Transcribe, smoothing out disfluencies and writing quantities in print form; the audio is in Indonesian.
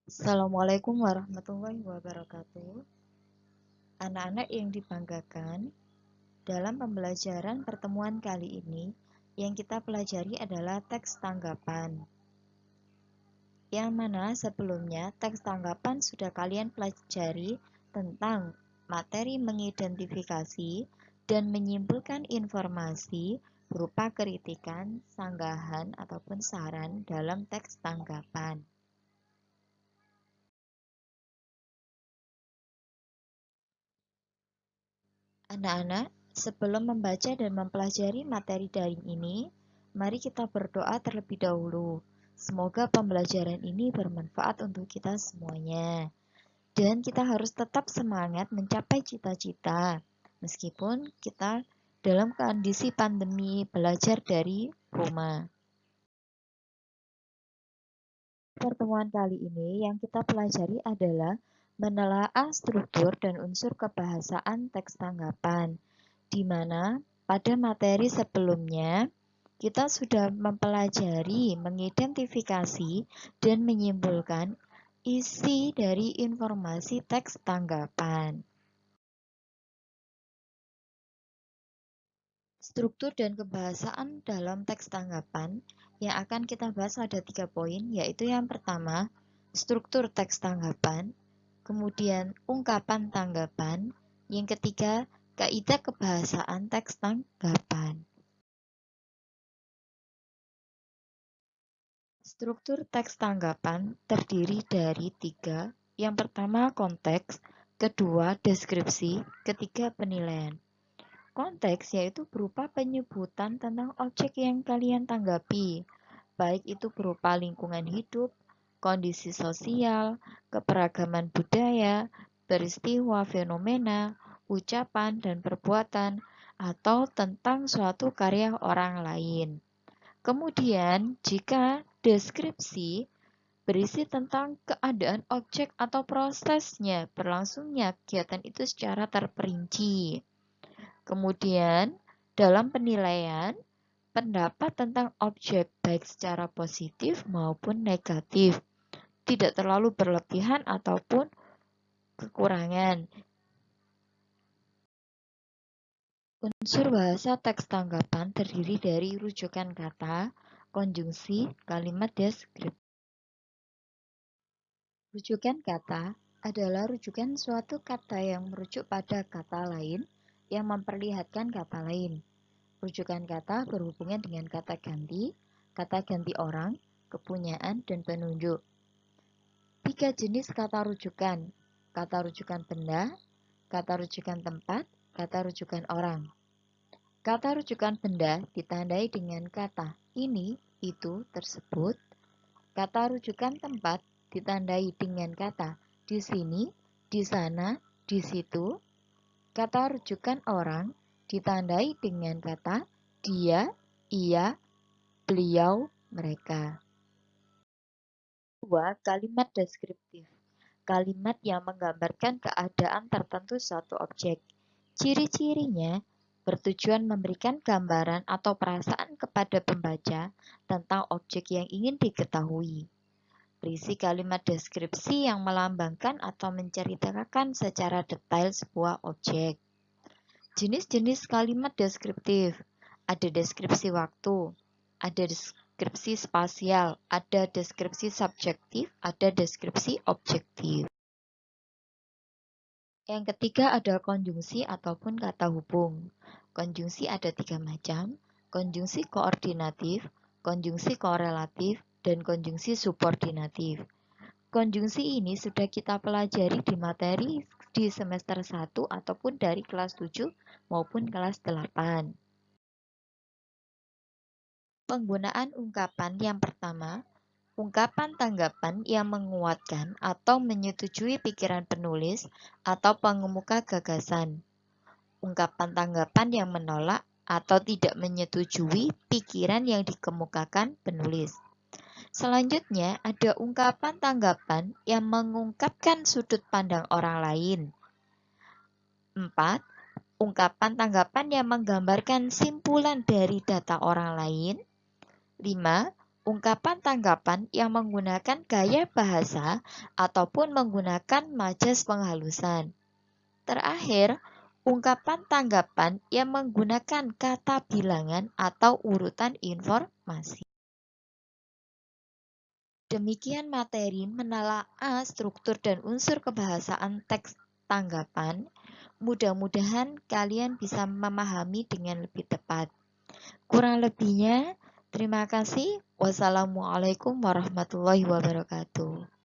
Assalamualaikum warahmatullahi wabarakatuh. Anak-anak yang dibanggakan, dalam pembelajaran pertemuan kali ini, yang kita pelajari adalah teks tanggapan. Yang mana sebelumnya teks tanggapan sudah kalian pelajari tentang materi mengidentifikasi dan menyimpulkan informasi berupa kritikan, sanggahan, ataupun saran dalam teks tanggapan. Anak-anak, sebelum membaca dan mempelajari materi daring ini, mari kita berdoa terlebih dahulu. Semoga pembelajaran ini bermanfaat untuk kita semuanya. Dan kita harus tetap semangat mencapai cita-cita, meskipun kita dalam kondisi pandemi belajar dari rumah. Pertemuan kali ini yang kita pelajari adalah menelaah struktur dan unsur kebahasaan teks tanggapan, di mana pada materi sebelumnya kita sudah mempelajari, mengidentifikasi, dan menyimpulkan isi dari informasi teks tanggapan. Struktur dan kebahasaan dalam teks tanggapan yang akan kita bahas ada 3 poin, yaitu yang pertama, struktur teks tanggapan, kemudian ungkapan tanggapan, yang ketiga, kaidah kebahasaan teks tanggapan. Struktur teks tanggapan terdiri dari 3. Yang pertama konteks, kedua deskripsi, ketiga penilaian. Konteks yaitu berupa penyebutan tentang objek yang kalian tanggapi, baik itu berupa lingkungan hidup, kondisi sosial, keberagaman budaya, peristiwa, fenomena, ucapan, dan perbuatan, atau tentang suatu karya orang lain. Kemudian, jika deskripsi berisi tentang keadaan objek atau prosesnya berlangsungnya kegiatan itu secara terperinci. Kemudian, dalam penilaian, pendapat tentang objek baik secara positif maupun negatif, tidak terlalu berlebihan ataupun kekurangan. Unsur bahasa teks tanggapan terdiri dari rujukan kata, konjungsi, kalimat deskriptif. Rujukan kata adalah rujukan suatu kata yang merujuk pada kata lain yang memperlihatkan kata lain. Rujukan kata berhubungan dengan kata ganti orang, kepunyaan, dan penunjuk. 3 jenis kata rujukan benda, kata rujukan tempat, kata rujukan orang. Kata rujukan benda ditandai dengan kata ini, itu, tersebut. Kata rujukan tempat ditandai dengan kata di sini, di sana, di situ. Kata rujukan orang ditandai dengan kata dia, ia, beliau, mereka. 2. Kalimat deskriptif. Kalimat yang menggambarkan keadaan tertentu suatu objek. Ciri-cirinya bertujuan memberikan gambaran atau perasaan kepada pembaca tentang objek yang ingin diketahui. Berisi kalimat deskripsi yang melambangkan atau menceritakan secara detail sebuah objek. Jenis-jenis kalimat deskriptif. Ada deskripsi waktu, ada deskripsi spasial, ada deskripsi subjektif, ada deskripsi objektif. Yang ketiga ada konjungsi ataupun kata hubung. Konjungsi ada 3 macam, konjungsi koordinatif, konjungsi korelatif, dan konjungsi subordinatif. Konjungsi ini sudah kita pelajari di materi di semester 1 ataupun dari kelas 7 maupun kelas 8. Penggunaan ungkapan yang pertama, ungkapan tanggapan yang menguatkan atau menyetujui pikiran penulis atau pengemuka gagasan. Ungkapan tanggapan yang menolak atau tidak menyetujui pikiran yang dikemukakan penulis. Selanjutnya, ada ungkapan tanggapan yang mengungkapkan sudut pandang orang lain. 4. Ungkapan tanggapan yang menggambarkan simpulan dari data orang lain. 5. ungkapan tanggapan yang menggunakan gaya bahasa ataupun menggunakan majas penghalusan. Terakhir, ungkapan tanggapan yang menggunakan kata bilangan atau urutan informasi. Demikian materi menelaah struktur dan unsur kebahasaan teks tanggapan. Mudah-mudahan kalian bisa memahami dengan lebih tepat. Kurang lebihnya, terima kasih. Wassalamualaikum warahmatullahi wabarakatuh.